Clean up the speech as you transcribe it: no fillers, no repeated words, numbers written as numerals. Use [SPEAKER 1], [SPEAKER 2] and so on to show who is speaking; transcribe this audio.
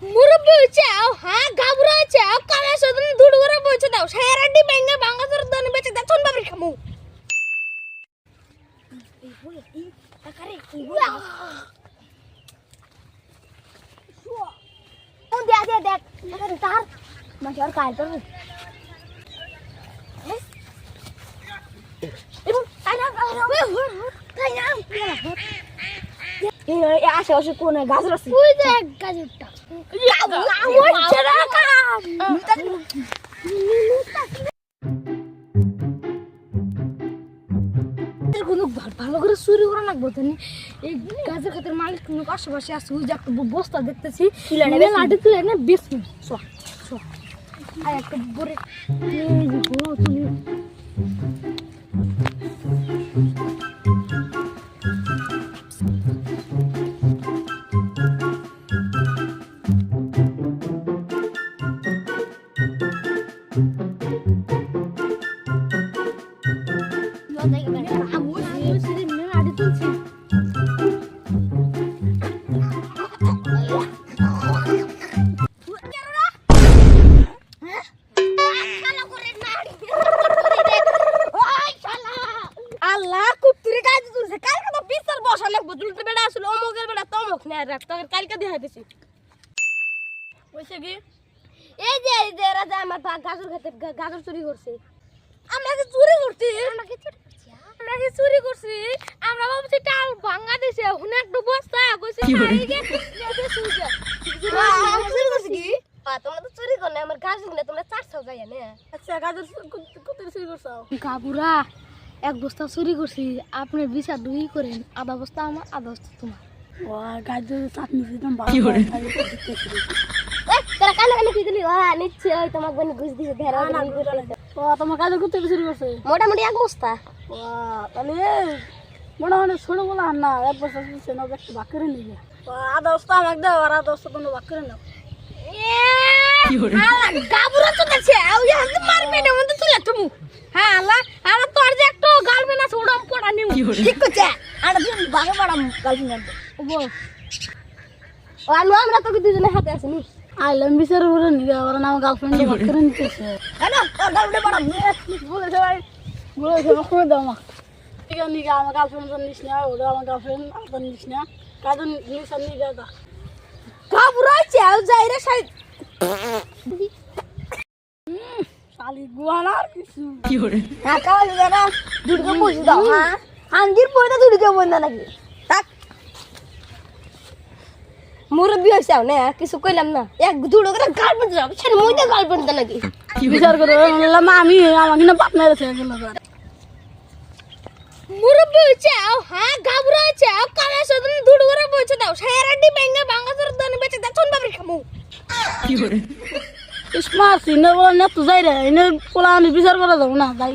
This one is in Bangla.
[SPEAKER 1] মুরব্বি চাও হ্যাঁ গাবরা চাও কালা সদন দুড় করে পৌঁছে দাও সারাটি ব্যাঙ্গা বাঙ্গাসর দন বেচে দা চন বাবরি খামু এই বল এই টাকারে এই বল কোন দে দেখ টাকারে তার মাশার কাল পর এবং তাইনা এই আশেপাশে কোন গাজর আছে ওই দেখ গাজরটা ভালো করে চুরি করা লাগবো এই গাছের খাতের মালিক আশেপাশে আছে ওই যে একটা বস্তা দেখতেছি লাঠি তুলে এনে বেসবো আর একটা বড় কালকে দেখা দিছি কইছে কি এই যে রাজা আমার গাজর খেতে গাজর চুরি করছে আমরা কি চুরি করছি আমরা ভাবছি টাল ভাঙা দিছে হুনে একটু বস্তা কইছে খাই গে চুরি করছি কি তোমরা তো চুরি করলে আমার গাজর না তোমরা চারছাও যাই না আচ্ছা গাজর কত চুরি করছো কাবুরা এক বস্তা চুরি করছি আপনি বিচার দুই করেন আধা বস্তা আমার আধা বস্তা তোমার গাজর চাটনি দিতাম ভালো তোরা কানে কানে কি দিলি নিচ্ছে ওই তোমাকে বনি ঘুষ দিছে ধেরা তোমার গাজর কত চুরি করছে মোটামুটি এক বস্তা তাহলে মোটামুটি ছোট বলা না এক বস্তা চুরিছে না একটু ভাগ করে নিবে আধা বস্তা আমাকে দাও আর আধা বস্তা তোমরা ভাগ করে নাও গাবুরা তো দেখছে ওই হাতে মারবে না মধ্যে তুলে তুমি হ্যাঁ আল্লাহ আর তোর যে একটা গার্লফ্রেন্ড আছে ওটা পড়া নিমু ঠিক আছে আর দিন ভাগে পড়াম গার্লফ্রেন্ড ওবো ও আমরা তো দুজনে হাতে আছি নি আইলাম বিচার করে নিবে আর নাম গার্লফ্রেন্ড ভাগ করে নিতেছে হ্যাঁ তোর গার্লফ্রেন্ড পড়াম বলে সবাই করে দাও মা ঠিক আছে নিগা আমার গার্লফ্রেন্ড নিস না ওরা আমার গার্লফ্রেন্ড আর নিস না কাজ নিস আর নিগা দা গাবুরা চাও যাই রে সাই শালি গুয়ানার কিছু কি করে হ্যাঁ কাল জানা দুর্গা পয়সা দাও হ্যাঁ আঙ্গির পয়সা দুর্গা বন্ধা নাকি তাক মুরব্বি হইছাও না কিছু কইলাম না এক দুড়ো করে গার্লফ্রেন্ড যাও ছেলে মইতে গার্লফ্রেন্ড নাকি বিচার করে বললাম আমি আমাকে না বাপ মেরেছে গেল মুরব্বি হইছাও হ্যাঁ গাবরা হইছাও কালা সদন দুড়ো করে পৌঁছে দাও সারাটি ব্যাঙ্গা বাঙ্গাসর দন বেচে দা চন বাবরি খামু কি করে ইসমা সিনে বলা না তো যাই রে এনে পোলা আমি বিচার করা যাবো না যাই